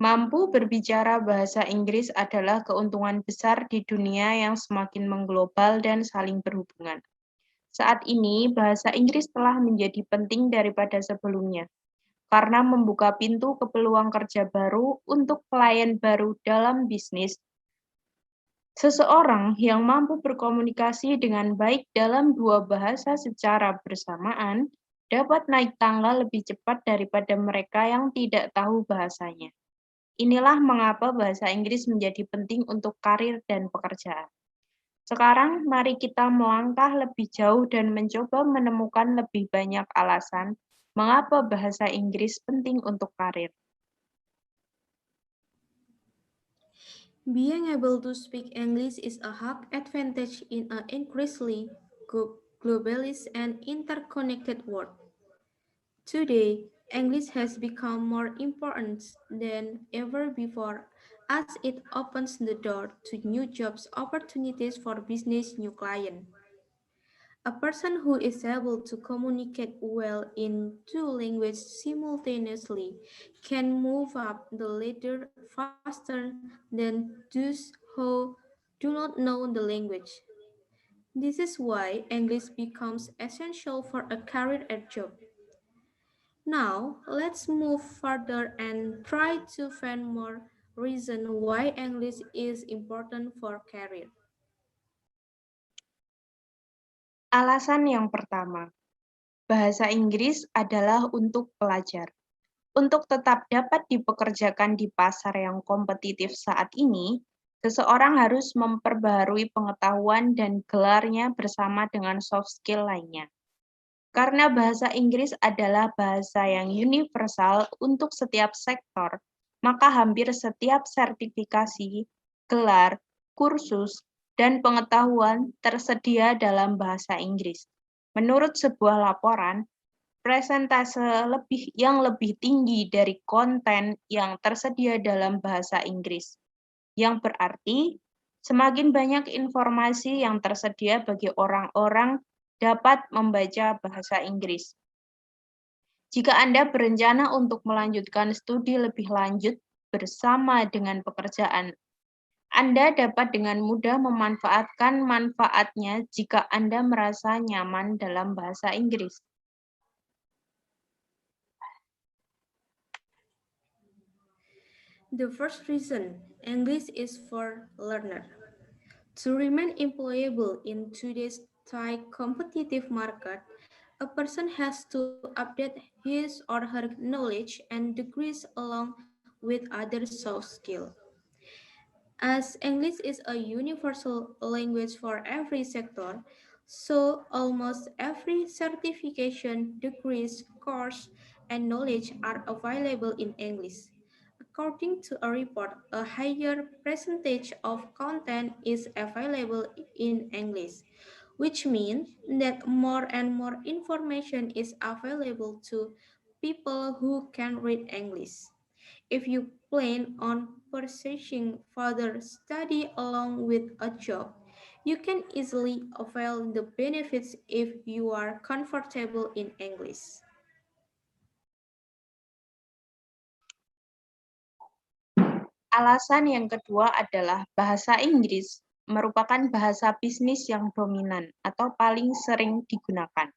Mampu berbicara bahasa Inggris adalah keuntungan besar di dunia yang semakin mengglobal dan saling berhubungan. Saat ini, bahasa Inggris telah menjadi penting daripada sebelumnya, karena membuka pintu ke peluang kerja baru untuk klien baru dalam bisnis. Seseorang yang mampu berkomunikasi dengan baik dalam dua bahasa secara bersamaan dapat naik tangga lebih cepat daripada mereka yang tidak tahu bahasanya. Inilah mengapa bahasa Inggris menjadi penting untuk karir dan pekerjaan. Sekarang, mari kita melangkah lebih jauh dan mencoba menemukan lebih banyak alasan mengapa bahasa Inggris penting untuk karir. Being able to speak English is a hug advantage in an increasingly globalist and interconnected world. Today, English has become more important than ever before as it opens the door to new jobs opportunities for business new clients. A person who is able to communicate well in two languages simultaneously can move up the ladder faster than those who do not know the language. This is why English becomes essential for a career at job. Now, let's move further and try to find more reason why English is important for career. Alasan yang pertama, bahasa Inggris adalah untuk pelajar. Untuk tetap dapat dipekerjakan di pasar yang kompetitif saat ini, seseorang harus memperbaharui pengetahuan dan gelarnya bersama dengan soft skill lainnya. Karena bahasa Inggris adalah bahasa yang universal untuk setiap sektor, maka hampir setiap sertifikasi, gelar, kursus, dan pengetahuan tersedia dalam bahasa Inggris. Menurut sebuah laporan, presentase yang lebih tinggi dari konten yang tersedia dalam bahasa Inggris, yang berarti semakin banyak informasi yang tersedia bagi orang-orang dapat membaca bahasa Inggris. Jika Anda berencana untuk melanjutkan studi lebih lanjut bersama dengan pekerjaan, Anda dapat dengan mudah memanfaatkan manfaatnya jika Anda merasa nyaman dalam bahasa Inggris. The first reason English is for learner. To remain employable in today's tight competitive market, a person has to update his or her knowledge and degrees along with other soft skills. As English is a universal language for every sector, so almost every certification, degrees, course, and knowledge are available in English. According to a report, a higher percentage of content is available in English, which means that more and more information is available to people who can read English. If you plan on pursuing further study along with a job, you can easily avail the benefits if you are comfortable in English. Alasan yang kedua adalah bahasa Inggris merupakan bahasa bisnis yang dominan atau paling sering digunakan.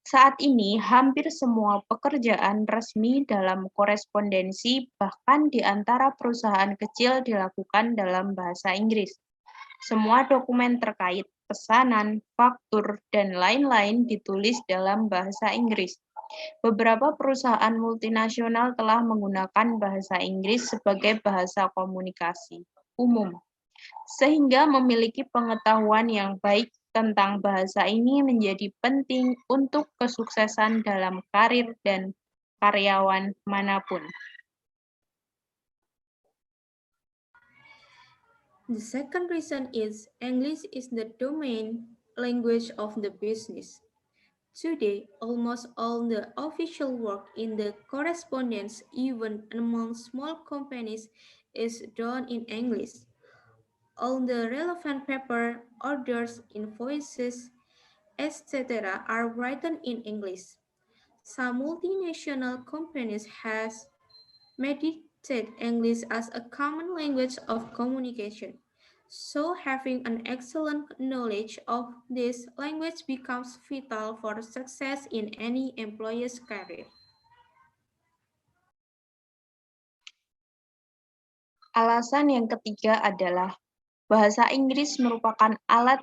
Saat ini, hampir semua pekerjaan resmi dalam korespondensi, bahkan di antara perusahaan kecil, dilakukan dalam bahasa Inggris. Semua dokumen terkait pesanan, faktur, dan lain-lain ditulis dalam bahasa Inggris. Beberapa perusahaan multinasional telah menggunakan bahasa Inggris sebagai bahasa komunikasi umum, sehingga memiliki pengetahuan yang baik tentang bahasa ini menjadi penting untuk kesuksesan dalam karir dan karyawan manapun. The second reason is English is the domain language of the business. Today, almost all the official work in the correspondence, even among small companies, is done in English. All the relevant paper, orders, invoices, etc. are written in English. Some multinational companies has made it accepted English as a common language of communication. So having an excellent knowledge of this language becomes vital for success in any employee's career. Alasan yang ketiga adalah bahasa Inggris merupakan alat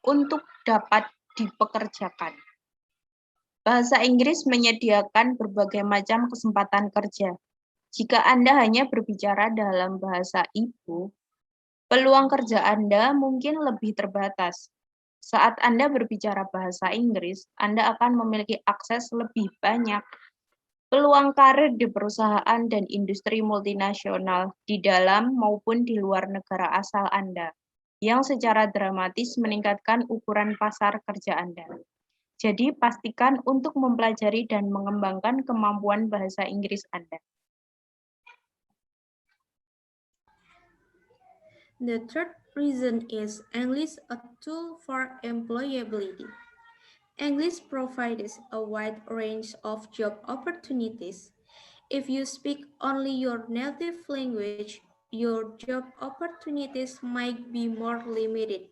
untuk dapat dipekerjakan. Bahasa Inggris menyediakan berbagai macam kesempatan kerja. Jika Anda hanya berbicara dalam bahasa ibu, peluang kerja Anda mungkin lebih terbatas. Saat Anda berbicara bahasa Inggris, Anda akan memiliki akses lebih banyak peluang karir di perusahaan dan industri multinasional di dalam maupun di luar negara asal Anda, yang secara dramatis meningkatkan ukuran pasar kerja Anda. Jadi, pastikan untuk mempelajari dan mengembangkan kemampuan bahasa Inggris Anda. The third reason is English a tool for employability. English provides a wide range of job opportunities. If you speak only your native language, your job opportunities might be more limited.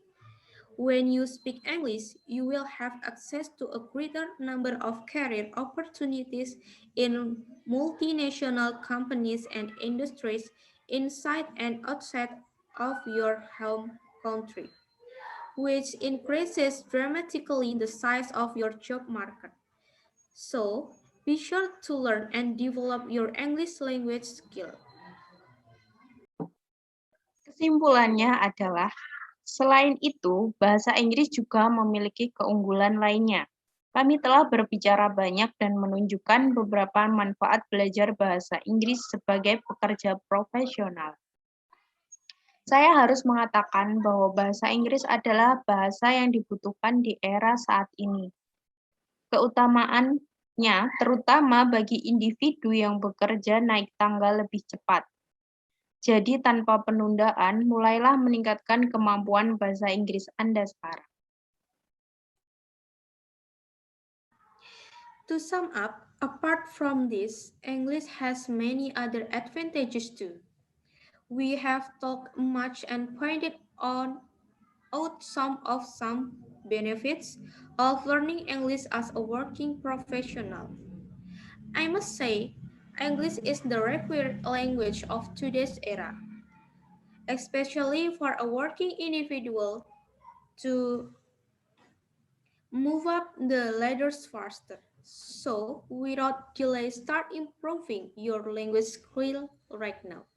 When you speak English, you will have access to a greater number of career opportunities in multinational companies and industries inside and outside of your home country, which increases dramatically the size of your job market. So, be sure to learn and develop your English language skill. Kesimpulannya adalah, selain itu, bahasa Inggris juga memiliki keunggulan lainnya. Kami telah berbicara banyak dan menunjukkan beberapa manfaat belajar bahasa Inggris sebagai pekerja profesional. Saya harus mengatakan bahwa bahasa Inggris adalah bahasa yang dibutuhkan di era saat ini. Keutamaannya terutama bagi individu yang bekerja naik tangga lebih cepat. Jadi tanpa penundaan, mulailah meningkatkan kemampuan bahasa Inggris Anda sekarang. To sum up, apart from this, English has many other advantages too. We have talked much and pointed out some benefits of learning English as a working professional. I must say, English is the required language of today's era, especially for a working individual to move up the ladders faster. So, without delay, start improving your language skill right now.